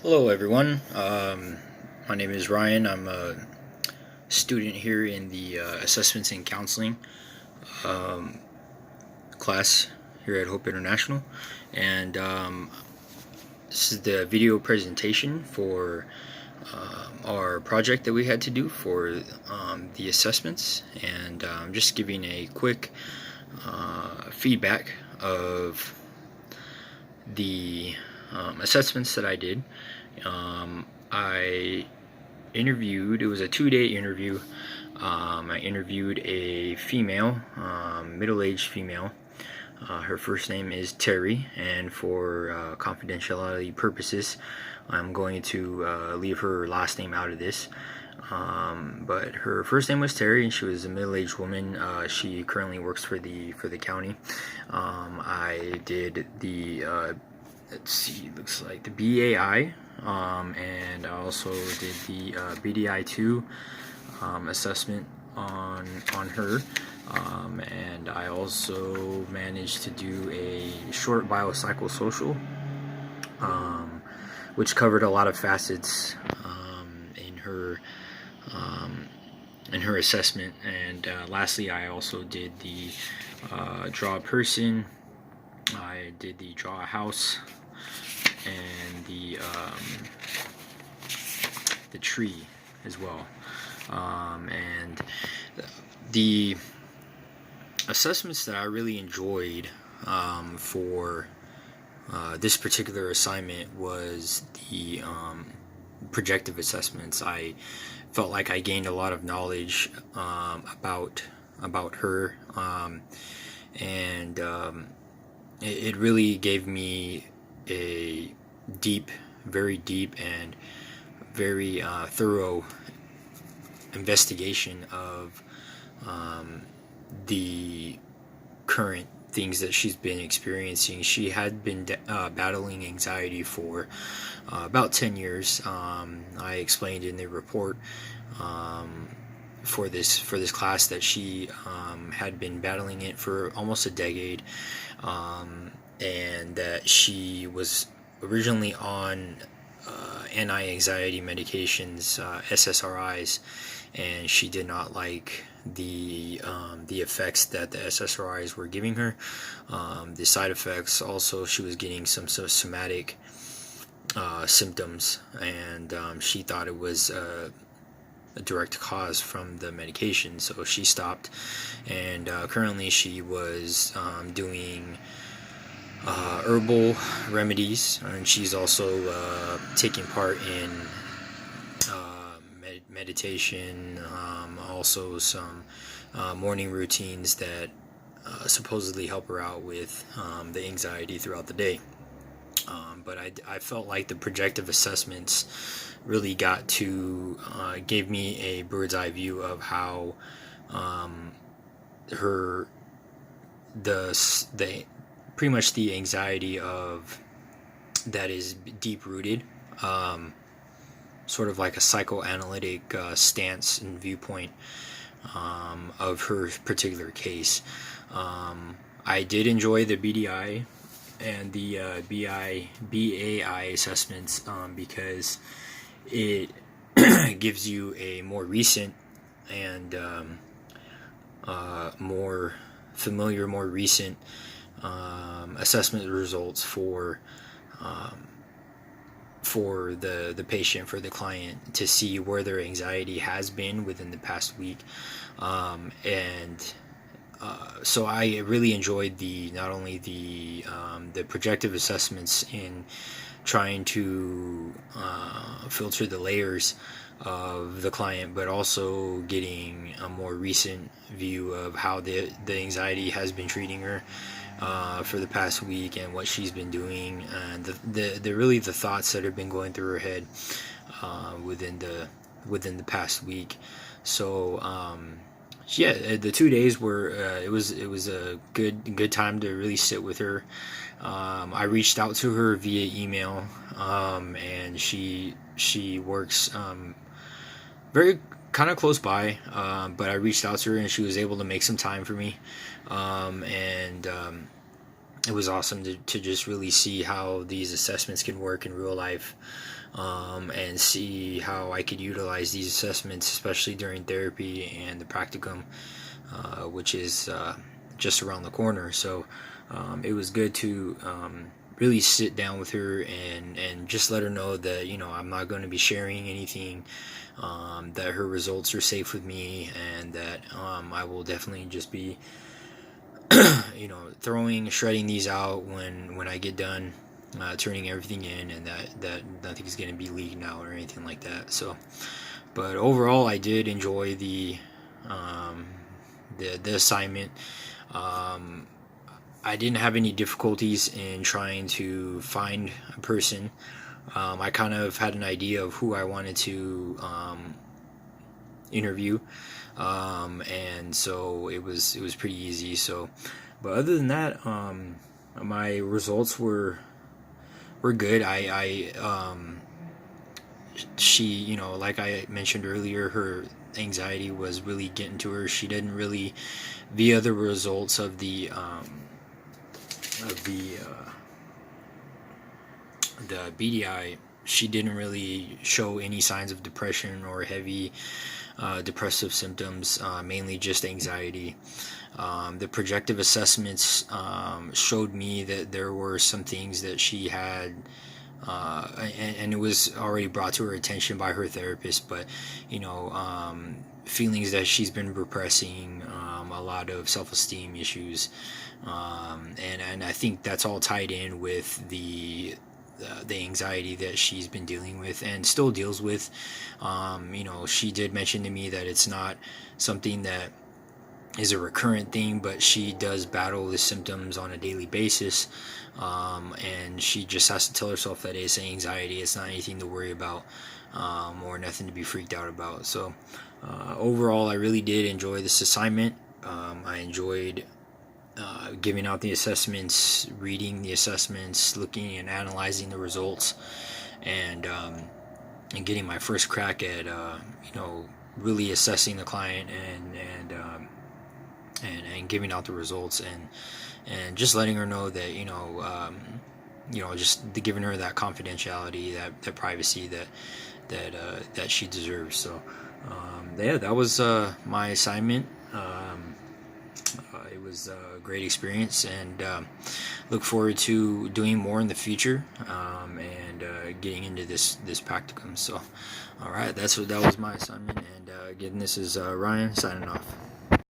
Hello, everyone. My name is Ryan. I'm a student here in the Assessments and Counseling um, class here at Hope International, and this is the video presentation for our project that we had to do for the assessments, and I'm just giving a quick feedback of the assessments that I did. I interviewed, it was a 2-day interview. I interviewed a female, middle-aged female. Her first name is Terry, and for confidentiality purposes, I'm going to leave her last name out of this. But her first name was Terry, and she was a middle-aged woman. She currently works for the county. I did the let's see, looks like the BAI, and I also did the BDI2 assessment on her, and I also managed to do a short biopsychosocial, which covered a lot of facets in her assessment. And lastly, I also did the draw a person, I did the draw a house, and the tree as well. And the assessments that I really enjoyed for this particular assignment was the projective assessments. I felt like I gained a lot of knowledge about her, and it really gave me a very deep and very thorough investigation of the current things that she's been experiencing. She had been battling anxiety for about 10 years. I explained in the report for this class that she had been battling it for almost a decade, and that she was originally on anti-anxiety medications, SSRIs, and she did not like the effects that the SSRIs were giving her, the side effects. Also, she was getting some sort of somatic symptoms, and she thought it was a direct cause from the medication, so she stopped. And currently she was doing herbal remedies, and she's also taking part in meditation, also some morning routines that supposedly help her out with the anxiety throughout the day. But I felt like the projective assessments really gave me a bird's eye view of how pretty much the anxiety of that is deep rooted, sort of like a psychoanalytic stance and viewpoint of her particular case. I did enjoy the BDI and the BAI assessments because it gives you a more recent and more familiar, more recent assessment results for the patient, for the client, to see where their anxiety has been within the past week. So I really enjoyed not only the projective assessments in trying to filter the layers of the client, but also getting a more recent view of how the anxiety has been treating her for the past week, and what she's been doing, and the thoughts that have been going through her head within the past week. So yeah, the 2 days were it was a good time to really sit with her. I reached out to her via email, and she works very kind of close by, but I reached out to her and she was able to make some time for me, and it was awesome to just really see how these assessments can work in real life, and see how I could utilize these assessments, especially during therapy and the practicum, which is just around the corner. So it was good to really sit down with her and just let her know that, you know, I'm not going to be sharing anything, that her results are safe with me, and that I will definitely just be you know, shredding these out when I get done, turning everything in, and that nothing's going to be leaked out or anything like that. So, but overall, I did enjoy the assignment. I didn't have any difficulties in trying to find a person. I kind of had an idea of who I wanted to interview, and so it was pretty easy. So, but other than that, my results were good. She, you know, like I mentioned earlier, her anxiety was really getting to her. She didn't really, via the results of the BDI, she didn't really show any signs of depression or heavy depressive symptoms, mainly just anxiety. The projective assessments showed me that there were some things that she had, and it was already brought to her attention by her therapist, but, you know, feelings that she's been repressing, a lot of self-esteem issues, and I think that's all tied in with the anxiety that she's been dealing with and still deals with. You know, she did mention to me that it's not something that is a recurrent thing, but she does battle the symptoms on a daily basis, and she just has to tell herself that it's anxiety. It's not anything to worry about, or nothing to be freaked out about. So overall, I really did enjoy this assignment. I enjoyed giving out the assessments, reading the assessments, looking and analyzing the results, and getting my first crack at you know, really assessing the client and giving out the results, and just letting her know that, you know, just giving her that confidentiality, that privacy that she deserves. So yeah, that was my assignment. It was a great experience, and look forward to doing more in the future, and getting into this practicum. So, all right, that was my assignment, and again, this is Ryan signing off.